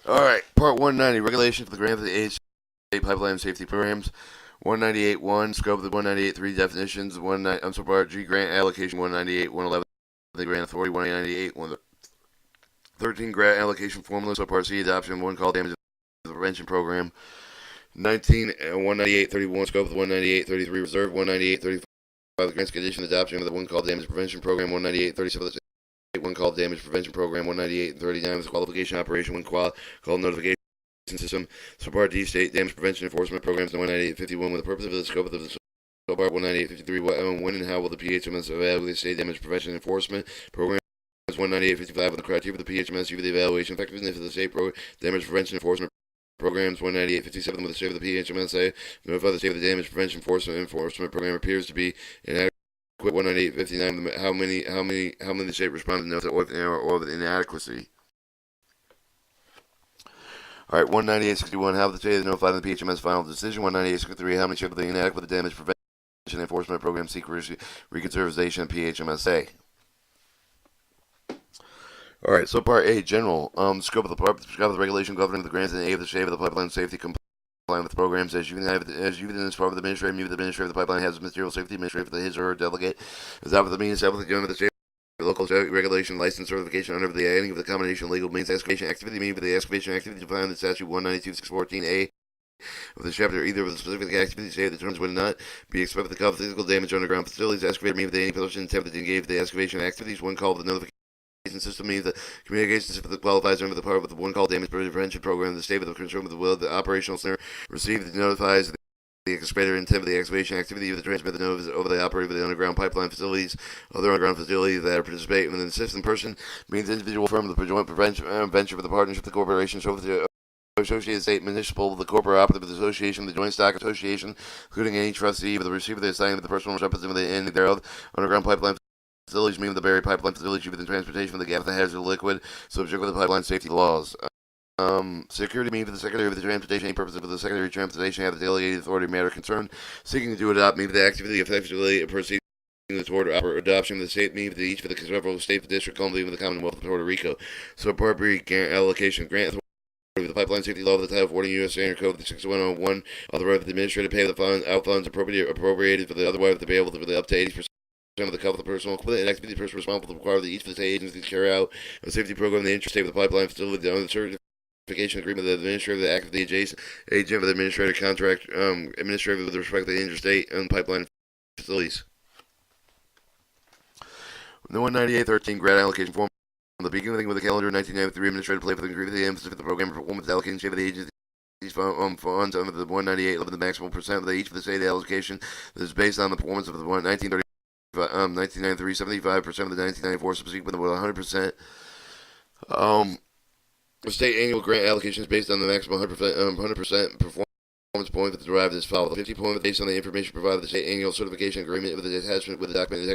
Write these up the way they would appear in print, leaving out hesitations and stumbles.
Alright, Part 190, Regulation for the Grant of the State Pipeline Safety Programs. 198.1, Scope of the 198.3 Definitions. Part G, Grant Allocation 198.111, the Grant Authority 198, 13, Grant Allocation Formula. Part C, Adoption 1 Call Damage Prevention Program. 19, 198.31, Scope of the 198.33 Reserve. 198.35, the Grant's Condition Adoption of the 1 Call Damage Prevention Program. 198.37, one call damage prevention program. 198.39 with qualification operation. One call notification system. Part D state damage prevention enforcement programs. 198.51 with the purpose of the scope of the part. 198.53 when and how will the PHMS evaluate state damage prevention enforcement programs. 198.55 with the criteria for the PHMS for the evaluation effectiveness of the state damage prevention enforcement programs. 198.57 with the state of the PHMSA notify the state of the damage prevention enforcement program appears to be inadequate. 198.59 how many the state responded notes or the inadequacy. Alright, 198.61 how the state notified the PHMS final decision. 198.63 how many share of the inadequate the damage prevention enforcement program seek reconsideration of PHMSA. Alright, so Part A, General. Scope of the regulation governing the grants and aid of the state of the pipeline safety complying with the programs as even as part of the administrator of the pipeline has material safety administrator for his or her delegate is out with the means of the state local regulation license certification under the adding of the combination legal means excavation activity meaning for the excavation activity defined in statute 192.614a of the chapter either of the specific activities say the terms would not be expected to cause physical damage underground facilities excavator meaning that any person attempted to engage the excavation activities. One call of the notification system means that communication system that qualifies under the part of the one call damage prevention program. The state with the concern with the will, the operational center received notifies the excavator intent of the excavation activity of the transmit the notice over the operator of the underground pipeline facilities, other underground facilities that are participating in the system. Person means individual firm of the joint venture for the partnership, the corporation, so the associated state, municipal, the corporate operative association, the joint stock association, including any trustee, with the receiver, the assignment of the personal representative of the end thereof, underground pipeline facilities, meaning the buried pipeline facilities with the transportation of the gas, the hazardous liquid, subject to the pipeline safety laws. Security means for the Secretary of the Transportation, any purpose of the Secretary of Transportation have the delegated authority matter concerned, seeking to adopt means the activity effectively proceeding toward adoption of the state means each for the several state, district, Columbia, and the Commonwealth of Puerto Rico. So Part B, allocation grant authority the pipeline safety law of the Title 40 U.S. Standard Code 6101 authorize the administrator to pay the funds appropriated for the otherwise to be able to for the up to 80% of the cover of the personal equipment and activity person responsible to require that each of the state agencies carry out a safety program in the interest of the pipeline facility under the certification agreement of the administrator of the act of the adjacent agent of the administrator contract administrator with respect to the interstate and pipeline facilities. The 198.13 grant allocation form. From the beginning with the calendar 1993 administrator play for the agreement the emphasis of the program performance allocation shape of the agency funds under the 198 the maximum percent of each of the state allocation that is based on the performance of the 1930 1993, 75% of the 1994 subsequent with 100%. The state annual grant allocation is based on the maximum 100% performance point that's derived as follows. 50 points based on the information provided by the state annual certification agreement with the attachment with the documented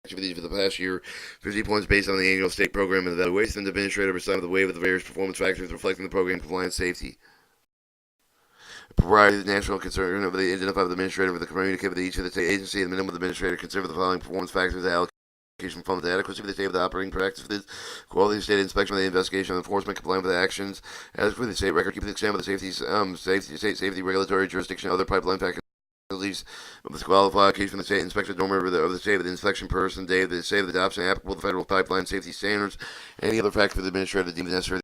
activities for the past year. 50 points based on the annual state program and evaluation administrative assigned of the waive of the various performance factors reflecting the program compliance safety. Provided the national concern of the identify the administrator with the communicate with each of the state agency and the minimum administrator consider the following performance factors: the allocation fund, the adequacy of the state of the operating practices, quality of state inspection of the investigation and enforcement, compliance with the actions, adequacy of the state record, keep the extent of the safety regulatory jurisdiction, other pipeline faculties of the qualification of the state inspector norm of the state of the inspection person, day of the state of the adoption applicable to federal pipeline safety standards, any other factor for the administrator deemed necessary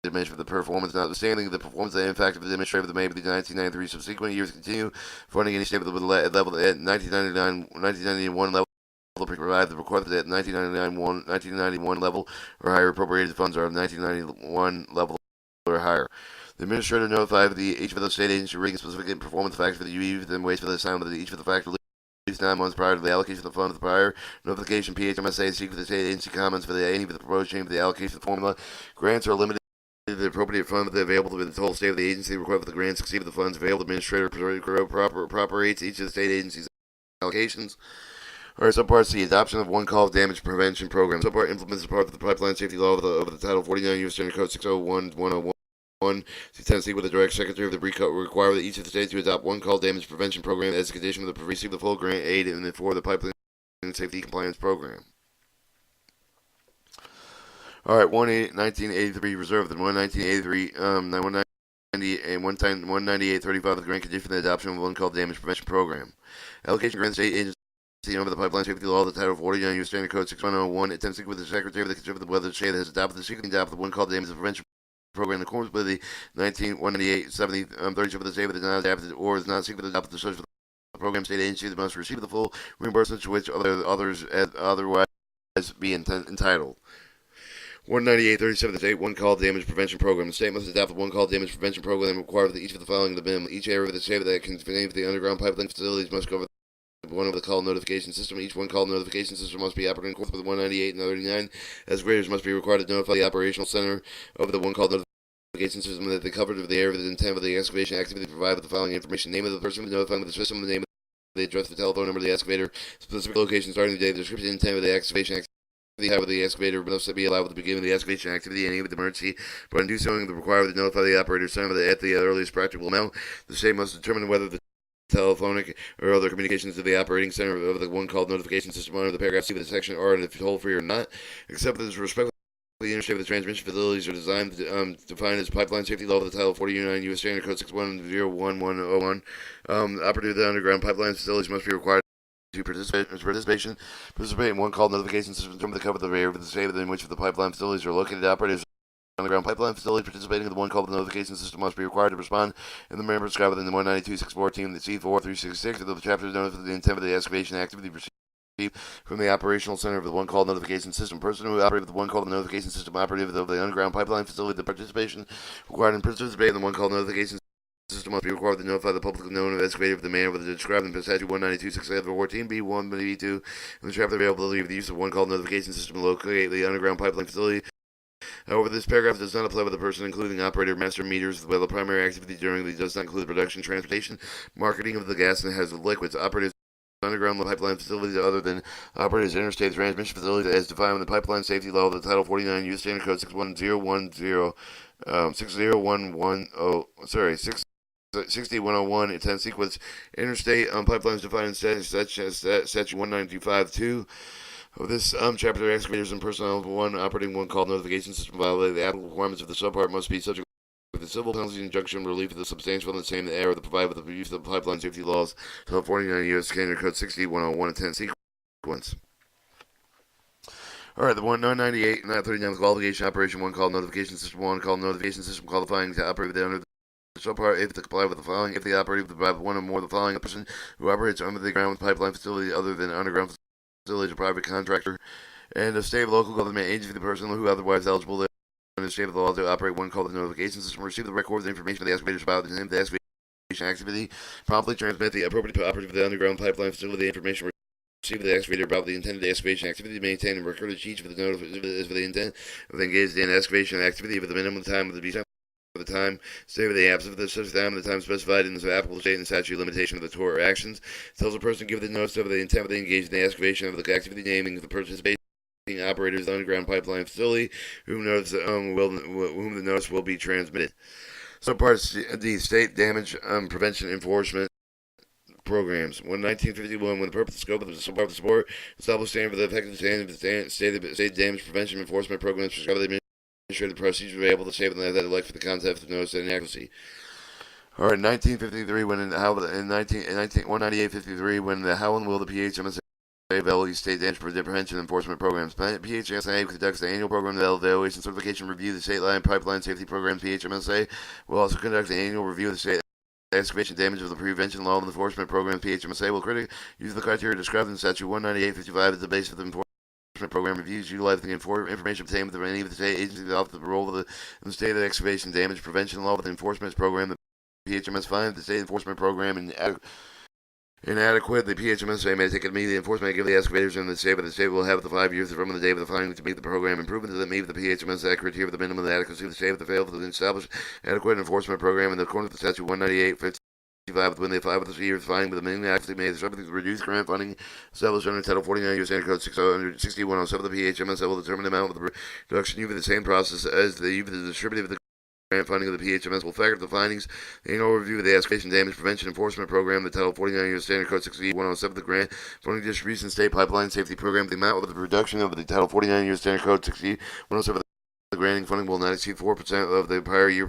for the performance, notwithstanding the performance and impact of the administrator of the maybe the 1993 subsequent years continue funding any state with the level at 1991 level provide the required at 1991 level or higher appropriated funds are 1991 level or higher. The administrator notified each of the state agency regarding specific performance factors for the UE then waits for the assignment of each of the factors at least 9 months prior to the allocation of the fund of the prior notification. PHMSA seek for the state agency comments for any of the proposed change of the allocation of the formula. Grants are limited the appropriate fund available to the whole state of the agency required for the grants exceed the funds available. The administrator appropriates each of the state agencies' allocations. Alright, subpart C, adoption of one call damage prevention program. Subpart implements as part of the pipeline safety law of the Title 49 U.S. Standard Code 601-101. Tennessee with the direct secretary of the require that each of the states to adopt one call damage prevention program as a condition of the receive the full grant aid and for the pipeline safety compliance program. All right, 1983 reserved and 11983 190 and 19835 of the grant condition for the adoption of one called damage prevention program. Allocation grant state agency over the pipeline safety law, the Title 49 U.S. Standard Code 6101, attempts to with the Secretary of the Conservative of the Weather State has adopted the secretly adopted the one called damage prevention program in accordance with the 19870 37 of the state, but is not adapted or is not secretly adopted the social the program state agency that must receive the full reimbursement to which others otherwise be entitled. 19837 the state one call damage prevention program. The state must adopt the one call damage prevention program and require that each of the following the minimum. Each area of the state that contains the underground pipeline facilities must cover one of the call notification system. Each one call notification system must be operating in accordance with 198 and 39. Excavators must be required to notify the operational center of the one call notification system that they covered of the area of the intent of the excavation activity provided with the following information: name of the person notifying of the system, the name of the address, the telephone number of the excavator, specific location starting the day, the description and intent of the excavation activity. However, the excavator must be allowed at the beginning of the excavation activity and any of the emergency, but in doing so, the requirement to notify the operator at the earliest practical amount. The state must determine whether the telephonic or other communications to the operating center of the one called notification system under the paragraph C of the section are toll free or not, except that respect the interstate of the transmission facilities are designed defined as pipeline safety law of the Title 49 U.S. Standard Code 61011101. Operative of the underground pipeline facilities must be required to participate in one call notification system to cover the area of the state in which the pipeline facilities are located. Operators underground pipeline facilities participating in the one call notification system must be required to respond in the manner prescribed within the 192.614 the C4366 of the chapter notifies the intent of the excavation activity received from the operational center of the one call notification system. Person who operated the one call notification system operative of the underground pipeline facility, the participation required in participating in the one call notification system must be required to notify the public known of excavator of the manner with the described in statute 192.614 B1 B2 and the chapter availability of the use of one call notification system to locate the underground pipeline facility. However, this paragraph does not apply with the person including operator master meters, while the primary activity during the does not include production, transportation, marketing of the gas and hazardous liquids. Operators underground pipeline facilities other than operators interstate transmission facilities as defined in the pipeline safety law of the Title 49 U.S. Standard Code 61010 6101 intent sequence interstate pipelines defined in statutes such as statute 19252 of this chapter. Excavators and personnel of one operating one call notification system violate the applicable requirements of the subpart must be subject to the civil penalties, injunction, relief of the substantial and the same error that provided with the use of the pipeline safety laws. Title 49 U.S. Standard Code 6101 intent sequence. All right, the 198 and 39 qualification operation one call notification system one call notification system qualifying to operate under the subpart if to comply with the following: if the operator provide one or more of the following: a person who operates under the ground pipeline facility other than underground facility, a private contractor, and a state local government agency, the person who otherwise eligible in the state of the law to operate one called the notification system, receive the record of the information of the excavators about the name of the excavation activity, promptly transmit the appropriate operative of the underground pipeline facility the information received the excavator about the intended excavation activity, maintain and record each for the intent of the engaged in excavation activity for the minimum time of the the time, save the absence of the such time, the time specified in the applicable state and statute limitation of the tort or actions. Tells a person give the notice of the intent of the engaged in the excavation of the activity, naming the participating operators of the underground pipeline facility, whom the notice will be transmitted. Subpart D, state damage prevention enforcement programs. 1951, when the purpose and scope of the support established standard for the effective state damage prevention enforcement programs prescribed by the administrative procedure available to save that elect for the concept of notice and inaccuracy. All right, 1953, when in 198.53, when the how and will the PHMSA evaluate state damage prevention enforcement programs. PHMSA conducts the annual program of evaluation certification review. The state line pipeline safety program. PHMSA will also conduct an annual review of the state excavation damage of the prevention law and enforcement program. PHMSA will use the criteria described in statute 198.55 as the basis of the enforcement program reviews, utilizing the information obtained with any of the state agencies off the role of the state of excavation damage prevention law with the enforcement program. The PHMS finds the state enforcement program inadequate. The PHMSA may take immediate enforcement and give the excavators in the state, but the state will have the 5 years from the day of the finding to make the program improvements that meet the PHMSA criteria for the minimum adequacy of the state if they fail to establish adequate enforcement program in accordance with the statute 198.55 when they file with the year's finding with the minimum adequacy made subject to reduced grant funding established under Title 49 U.S. Standard Code 6107. The PHMSA will determine the amount of the reduction using the same process as the distributive of the grant funding of the PHMS will factor the findings. The annual review of the excavation damage prevention enforcement program, the Title 49 U.S. Standard Code 6107, the grant funding distribution state pipeline safety program, the amount of the reduction of the Title 49 U.S. Standard Code 6107 the granting funding will not exceed 4% of the prior year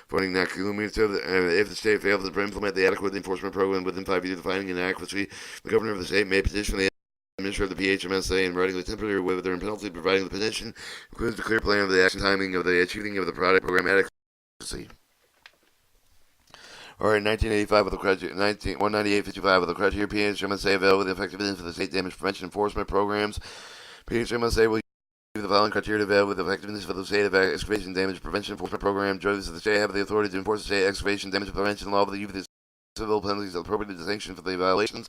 funding not cumulative. If the state fails to implement the adequate enforcement program within 5 years of finding inadequacy, the governor of the state may petition the administrator of the PHMSA in writing the temporary waiver and penalty, providing the petition includes a clear plan of the action timing of the achieving of the product program adequacy. All right, 1985 with the criteria, 198.55 with the criteria PHMSA available with the effectiveness for the state damage prevention enforcement programs. PHMSA will use the following criteria to avail with the effectiveness for the state of excavation damage prevention enforcement program. Judges of the state have the authority to enforce the state excavation damage prevention law with the use of the civil penalties appropriate to sanction for the violations.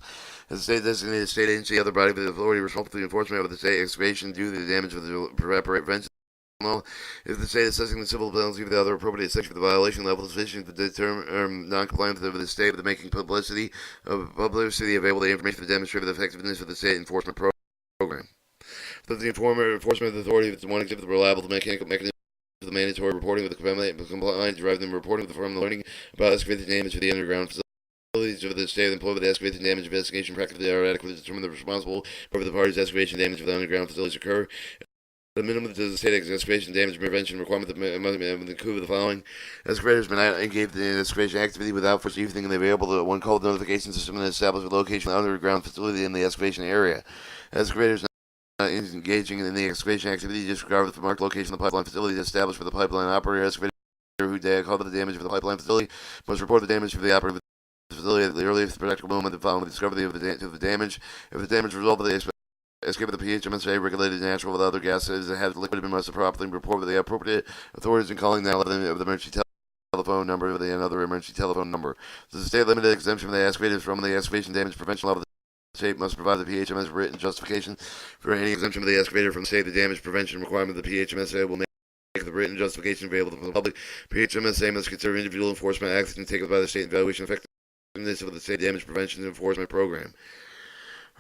As the state designated state agency, other body with the authority responsible for the enforcement of the state excavation due to the damage of the prevention. If the state assessing the civil penalty for the other appropriate section for the violation level is sufficient to determine non-compliance with the state with the making publicity available the information to demonstrate the effectiveness of the state enforcement program. That the enforcement authority is one exhibit the reliable mechanical mechanism of the mandatory reporting of the compliance derived from reporting from the learning about excavated damage to the underground facilities of the state employed with the excavated damage investigation practice are adequate to determine the responsible for the parties excavation damage of the underground facilities occur. The minimum to the state excavation damage prevention requirement must include the following: excavators may not engage in excavation activity without first using the available one called notification system and establish a location of the underground facility in the excavation area. Excavators not engaging in the excavation activity disregard the marked location of the pipeline facility established for the pipeline operator. Excavator who called the damage for the pipeline facility must report the damage for the operator facility at the earliest practical moment following the discovery of the damage. If the damage result of the escape of the PHMSA regulated natural with other gases that have liquid and must properly report with the appropriate authorities and calling 911 of the emergency telephone number of another emergency telephone number. The state limited exemption for the excavators from the excavation damage prevention law of the state must provide the PHMSA written justification for any exemption of the excavator from the state. The damage prevention requirement of the PHMSA will make the written justification available to the public. PHMSA must consider individual enforcement action taken by the state in evaluation of effectiveness of the state damage prevention enforcement program.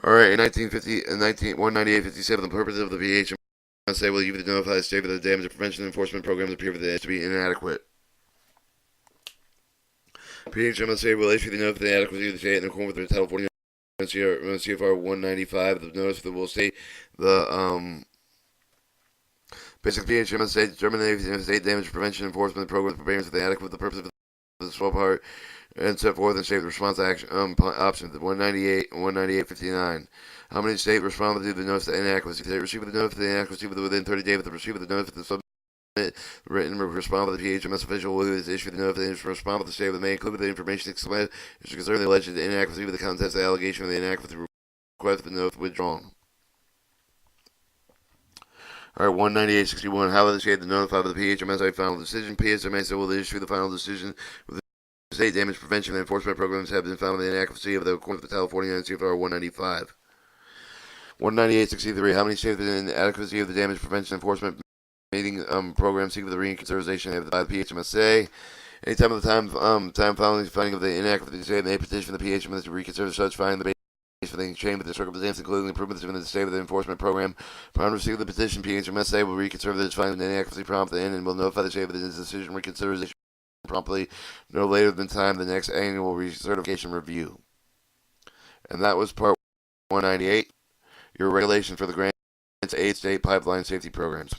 All right, in 198.57, the purpose of the PHMSA will either notify the state that the damage prevention enforcement programs appear to be inadequate. PHMSA will issue the notice of the adequacy of the state in accordance with the Title 49 CFR 195. The notice that will state the basic PHMSA determination of state damage prevention enforcement programs preparing for the adequate for the purpose of the swap part and set forth and state the response action options. 198.59. How many state responded to the notice of inadequacy? They received the notice of inadequacy within 30 days of the receipt of the notice of the submit written response of the PHMS official who is issued the notice of response of the state may include the information explained which concern the alleged inadequacy with the contest of the allegation of the inadequacy request the notice withdrawn. Alright, 198.61. How will the state notify of the PHMSA final decision? PHMSA will issue the final decision with the state damage prevention and enforcement programs have been found in the inadequacy of the according to the Title 49 CFR 195. 198.63. How many states have been inadequacy of the damage prevention enforcement meeting program seek for the reconsideration of the PHMSA? Anytime of the time following the finding of the inadequacy, the state may petition the PHMSA to reconsider such finding the basis for the exchange with the circumstances, including improvements in the state of the enforcement program. Upon receipt of the petition, PHMSA will reconsider this finding the inadequacy promptly and will notify the state of its decision reconsideration promptly, no later than time the next annual recertification review. And that was part 198, your regulation for the grants to aid state pipeline safety programs.